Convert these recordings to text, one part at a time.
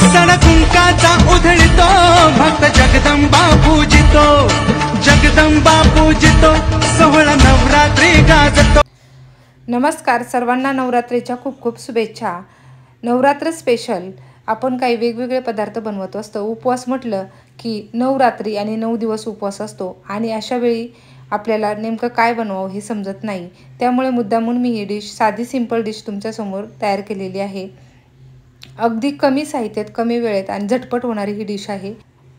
सण कुंकाचा उधळतो भक्त जगदंबा पूजितो, जगदंबा पूजितो, सोहळा नवरात्री गाजतो। नमस्कार सर्वांना, नवरात्रीच्या खूप खूप शुभेच्छा। नवरात्र स्पेशल आपण काही वेगवेगळे पदार्थ बनवत असतो। उपवास म्हटलं की नवरात्री आणि 9 दिवस उपवास असतो आणि अशा वेळी आपल्याला नेमकं काय बनवावं हे समजत नाही। त्यामुळे मुद्दामून मी ही डिश, साधी सिंपल डिश तुमच्या समोर तयार केलेली आहे। अगदी कमी साहित्यात, कमी वेळेत आणि झटपट होणारी ही डिश आहे।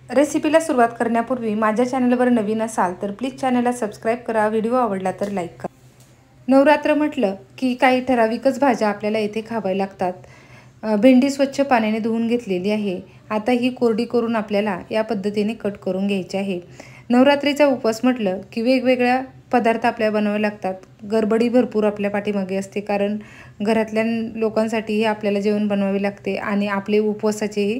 रेसिपीला सुरुवात करण्यापूर्वी माझ्या चॅनलवर नवीन असाल तर प्लीज चॅनलला सबस्क्राइब करा, व्हिडिओ आवडला तर लाईक करा। नवरात्र म्हटलं की काही ठराविकच भाज्या आपल्याला इथे खाव्या लागतात। भेंडी स्वच्छ पाण्याने धुवून घेतलेली आहे। आता ही कोरडी करून आपल्याला या पद्धतीने कट करून घ्यायची आहे। नवरात्रीचा उपवास म्हटलं की वेगवेगळ्या पदार्थ आपल्याला बनावे लागतात। गडबडी भरपूर आपल्या पाठीमागे असते, कारण घरातल्या लोकांसाठीही आपल्याला जेवण बनवावे लागते आणि आपले उपवासाचेही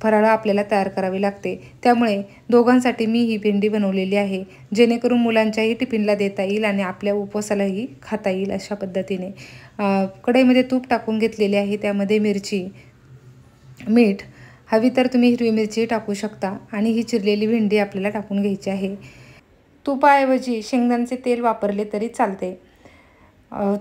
फराळ आपल्याला तयार करावे लागते। त्यामुळे दोघांसाठी मी ही भेंडी बनवलेली आहे, जेणेकरून मुलांच्याही टिफिनला देता येईल आणि आपल्या उपवासालाही खाता येईल अशा पद्धतीने। कढईमध्ये तूप टाकून घेतलेले आहे, त्यामध्ये मिरची, मीठ, हवी तर तुम्ही हिरवी मिरची टाकू शकता आणि ही चिरलेली भेंडी आपल्याला टाकून घ्यायची आहे। तुपाऐवजी शेंगदाण्याचे तेल वापरले तरी चालते।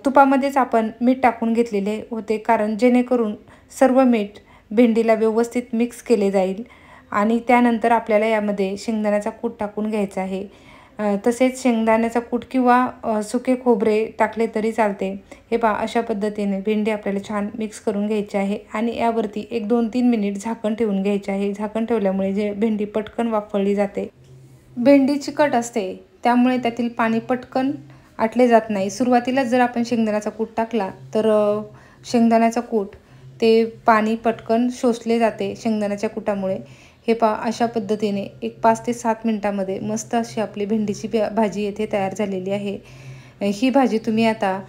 तुपामध्येच आपण मीठ टाकून घेतलेले होते, कारण जेणेकरून सर्व मीठ भेंडीला व्यवस्थित मिक्स केले जाईल आणि त्यानंतर आपल्याला यामध्ये शेंगदाण्याचा कूट टाकून घ्यायचा आहे। तसेच शेंगदाण्याचा कूट किंवा सुके खोबरे टाकले तरी चालते। हे पहा, अशा पद्धतीने भेंडी आपल्याला छान मिक्स करून घ्यायची आहे आणि यावरती 1-2-3 मिनिट झाकण ठेवून घ्यायचे आहे। झाकण ठेवल्यामुळे जे भेंडी पटकन वाफळली जाते। भेंडी चिकट असते, त्यामुळे त्यातील पाणी पटकन आटले जात नाही। सुरुवातीला जर आपण शेंगदाण्याचा कूट टाकला तर शेंगदाण्याचा कूट ते पाणी पटकन शोषले जाते शेंगदाण्याच्या कुटामुळे। हे पहा, अशा पद्धतीने एक 5 ते 7 मिनिटांमध्ये मस्त अशी आपली भेंडीची भाजी येथे तयार झालेली आहे। ही भाजी तुम्ही आता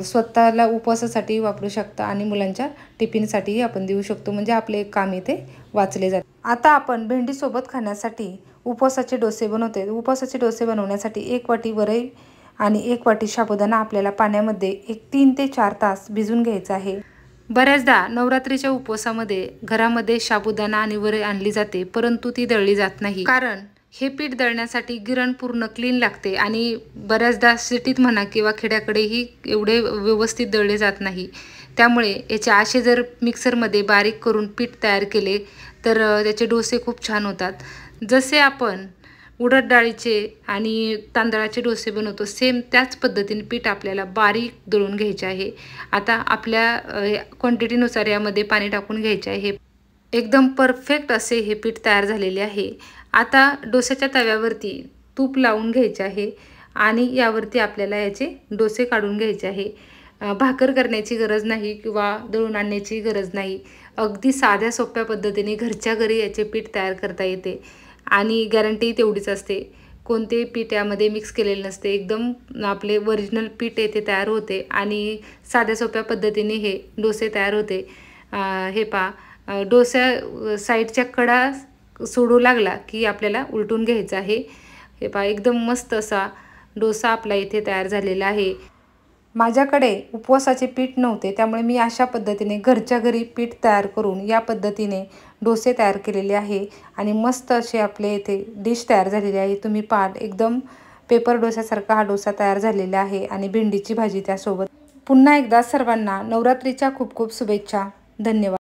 स्वतःला उपवासासाठी वापरू शकता आणि मुलांच्या टिफिनसाठीही आपण देऊ शकतो, म्हणजे आपले एक काम इथे वाचले जाते। आता आपण भेंडीसोबत खाण्यासाठी उपवासाचे डोसे बनवते। उपवासाचे डोसे बनवण्यासाठी 1 वाटी वरई आणि 1 वाटी साबुदाणा आपल्याला पाण्यामध्ये 3 ते 4 तास भिजून घ्यायचा आहे। बऱ्याचदा नवरात्रीच्या उपवासामध्ये घरामध्ये साबुदाणा आणि वरई आणली जाते, परंतु ती दळली जात नाही, कारण हे पीठ दळण्यासाठी गिरण पूर्ण क्लीन लागते आणि बऱ्याचदा सिटीत म्हणा किंवा खेड्याकडेही एवढे व्यवस्थित दळले जात नाही। त्यामुळे याचे असे जर मिक्सरमध्ये बारीक करून पीठ तयार केले तर त्याचे डोसे खूप छान होतात। जसे आपण उडद डाळीचे आणि तांदळाचे डोसे बनवतो, सेम त्याच पद्धतीने पीठ आपल्याला बारीक दळून घ्यायचे आहे। आता आपल्या क्वांटिटीनुसार यामध्ये पाणी टाकून घ्यायचे आहे। एकदम परफेक्ट असे हे पीठ तयार झालेले आहे। आता डोस्याच्या तव्यावरती तूप लावून घ्यायचे आहे आणि यावरती आपल्याला याचे डोसे काढून घ्यायचे आहे। भाकर करण्याची गरज नाही किंवा दळून आणण्याची गरज नाही। अगदी साध्या सोप्या पद्धतीने घरच्या घरी याचे पीठ तयार करता येते आणि गॅरंटी तेवढीच असते। कोणते पीठ यामध्ये मिक्स केलेले नसते, एकदम आपले ओरिजिनल पीठ येथे तयार होते आणि साध्या सोप्या पद्धतीने हे डोसे तयार होते। हे पहा, डोस्या साईडच्या कडा सोडू लागला की आपल्याला उलटून घ्यायचं आहे। हे पहा, एकदम मस्त असा डोसा आपला इथे तयार झालेला आहे। माझ्याकडे उपवासाचे पीठ नव्हते, त्यामुळे मी अशा पद्धतीने घरच्या घरी पीठ तयार करून या पद्धतीने डोसे तयार केलेले आहे आणि मस्त असे आपले इथे डिश तयार झालेली आहे। तुम्ही पहा, एकदम पेपर डोस्यासारखा हा डोसा तयार झालेला आहे आणि भेंडीची भाजी त्यासोबत। पुन्हा एकदा सर्वांना नवरात्रीच्या खूप खूप शुभेच्छा। धन्यवाद।